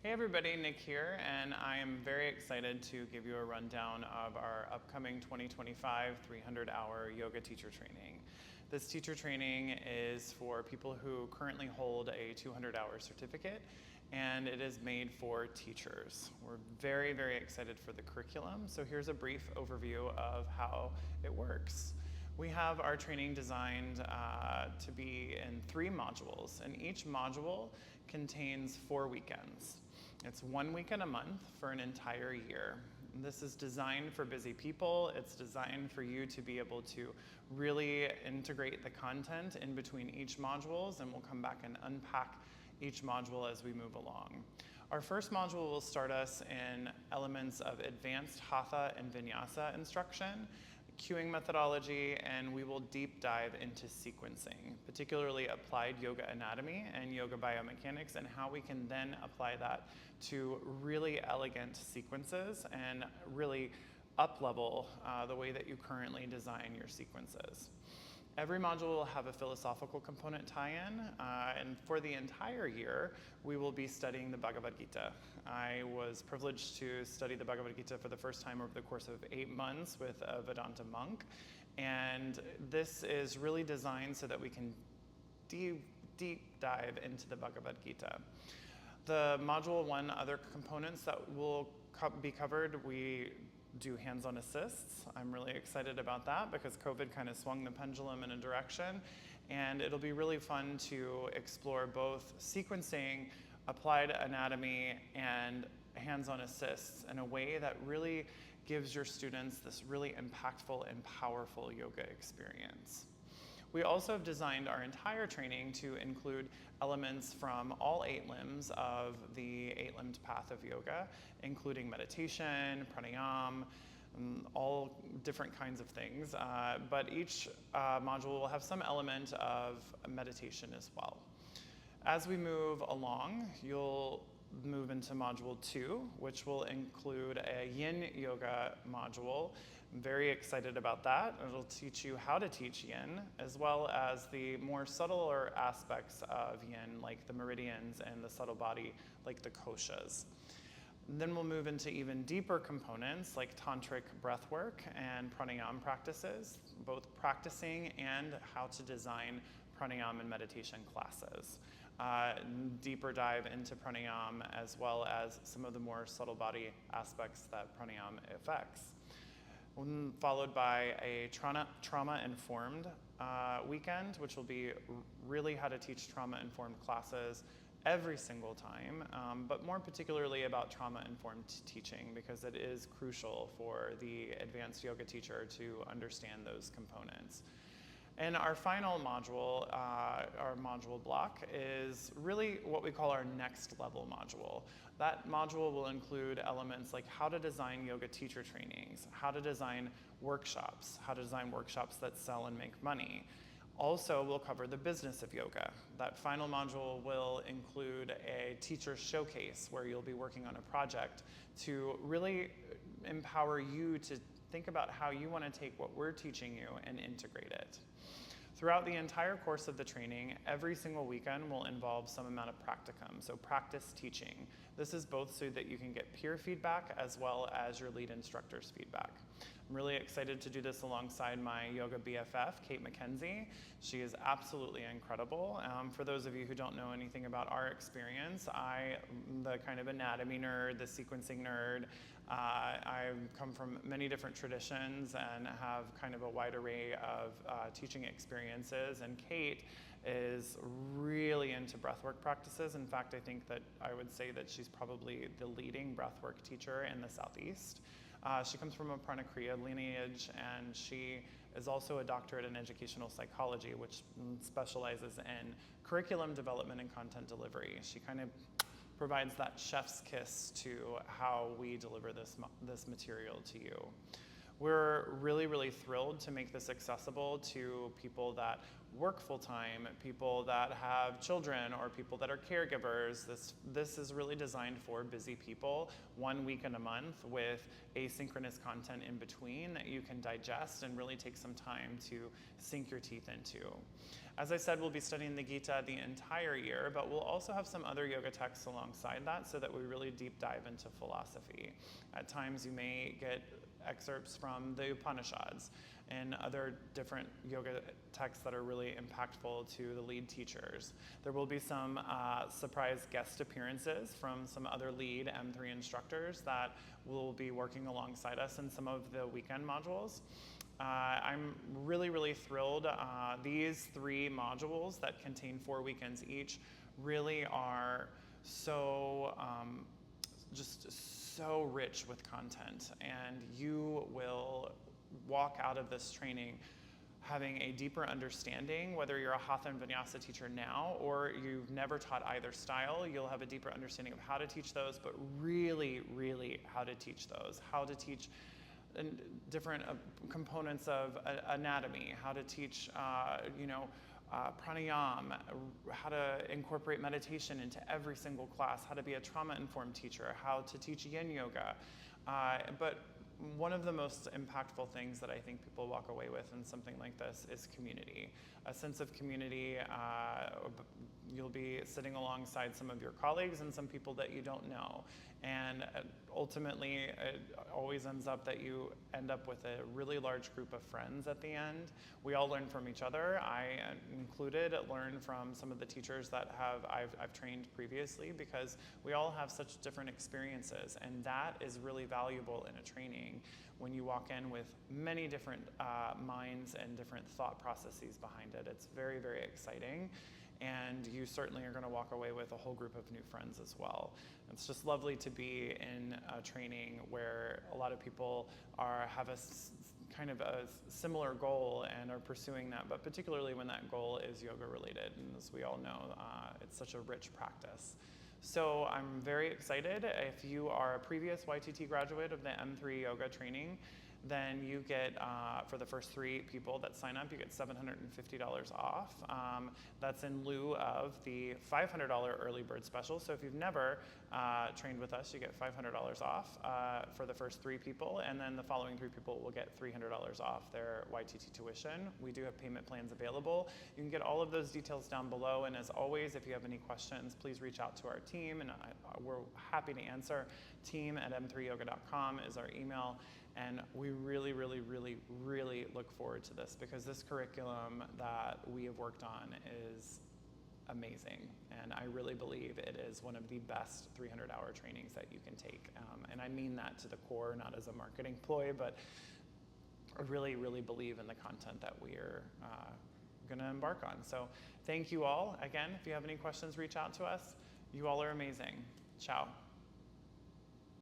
Hey everybody, Nick here, and I am very excited to give you a rundown of our upcoming 2025 300-hour yoga teacher training. This teacher training is for people who currently hold a 200-hour certificate, and it is made for teachers. We're very, very excited for the curriculum, so here's a brief overview of how it works. We have our training designed to be in 3 modules, and each module contains 4 weekends. It's 1 weekend a month for an entire year. This is designed for busy people. It's designed for you to be able to really integrate the content in between each modules, and we'll come back and unpack each module as we move along. Our first module will start us in elements of advanced hatha and vinyasa instruction, cueing methodology, and we will deep dive into sequencing, particularly applied yoga anatomy and yoga biomechanics, and how we can then apply that to really elegant sequences and really up-level the way that you currently design your sequences. Every module will have a philosophical component tie-in, and for the entire year, we will be studying the Bhagavad Gita. I was privileged to study the Bhagavad Gita for the first time over the course of 8 months with a Vedanta monk, and this is really designed so that we can deep dive into the Bhagavad Gita. The module 1 other components that will be covered, we do hands-on assists. I'm really excited about that because COVID kind of swung the pendulum in a direction, and it'll be really fun to explore both sequencing, applied anatomy, and hands-on assists in a way that really gives your students this really impactful and powerful yoga experience. We also have designed our entire training to include elements from all 8 limbs of the 8-limbed path of yoga, including meditation, pranayama, all different kinds of things, but each module will have some element of meditation as well. As we move along, you'll move into module 2, which will include a yin yoga module. I'm very excited about that. It'll teach you how to teach yin, as well as the more subtler aspects of yin, like the meridians and the subtle body, like the koshas. Then we'll move into even deeper components like tantric breathwork and pranayama practices, both practicing and how to design pranayama and meditation classes. Deeper dive into pranayama, as well as some of the more subtle body aspects that pranayama affects. Followed by a trauma-informed weekend, which will be really how to teach trauma-informed classes every single time, but more particularly about trauma-informed teaching, because it is crucial for the advanced yoga teacher to understand those components. And our final module, our module block, is really what we call our next level module. That module will include elements like how to design yoga teacher trainings, how to design workshops that sell and make money. Also, we'll cover the business of yoga. That final module will include a teacher showcase where you'll be working on a project to really empower you to think about how you want to take what we're teaching you and integrate it. Throughout the entire course of the training, every single weekend will involve some amount of practicum, so practice teaching. This is both so that you can get peer feedback as well as your lead instructor's feedback. I'm really excited to do this alongside my yoga BFF, Kate McKenzie. She is absolutely incredible. For those of you who don't know anything about our experience, I'm the kind of anatomy nerd, the sequencing nerd. I come from many different traditions and have kind of a wide array of teaching experiences, and Kate is really into breathwork practices. In fact, I think that I would say that she's probably the leading breathwork teacher in the Southeast. She comes from a Pranakriya lineage, and she is also a doctorate in educational psychology, which specializes in curriculum development and content delivery. She kind of provides that chef's kiss to how we deliver this material to you. We're really, really thrilled to make this accessible to people that work full-time, people that have children, or people that are caregivers. This is really designed for busy people, 1 week in a month with asynchronous content in between that you can digest and really take some time to sink your teeth into. As I said, we'll be studying the Gita the entire year, but we'll also have some other yoga texts alongside that so that we really deep dive into philosophy. At times you may get excerpts from the Upanishads and other different yoga texts that are really impactful to the lead teachers. There will be some surprise guest appearances from some other lead M3 instructors that will be working alongside us in some of the weekend modules. I'm really, really thrilled. These 3 modules that contain 4 weekends each really are so just so rich with content, and you will walk out of this training having a deeper understanding. Whether you're a Hatha and Vinyasa teacher now or you've never taught either style, you'll have a deeper understanding of how to teach those, but really, really how to teach those, how to teach different components of anatomy, how to teach, pranayama, how to incorporate meditation into every single class, how to be a trauma-informed teacher, how to teach yin yoga. But one of the most impactful things that I think people walk away with in something like this is community. A sense of community. You'll be sitting alongside some of your colleagues and some people that you don't know. And ultimately, it always ends up that you end up with a really large group of friends at the end. We all learn from each other. I included learn from some of the teachers that I've trained previously, because we all have such different experiences, and that is really valuable in a training when you walk in with many different minds and different thought processes behind it. It's very, very exciting. And you certainly are going to walk away with a whole group of new friends as well. It's just lovely to be in a training where a lot of people have a kind of a similar goal and are pursuing that, but particularly when that goal is yoga related. And as we all know, it's such a rich practice. So I'm very excited. If you are a previous YTT graduate of the M3 yoga training, then you get, for the first 3 people that sign up, you get $750 off. That's in lieu of the $500 early bird special. So if you've never trained with us, you get $500 off for the first 3 people, and then the following 3 people will get $300 off their YTT tuition. We do have payment plans available. You can get all of those details down below, and as always, if you have any questions, please reach out to our team, and we're happy to answer. team@m3yoga.com is our email. And we really, really, really, really look forward to this, because this curriculum that we have worked on is amazing. And I really believe it is one of the best 300-hour trainings that you can take. And I mean that to the core, not as a marketing ploy, but I really, really believe in the content that we're going to embark on. So thank you all. Again, if you have any questions, reach out to us. You all are amazing. Ciao.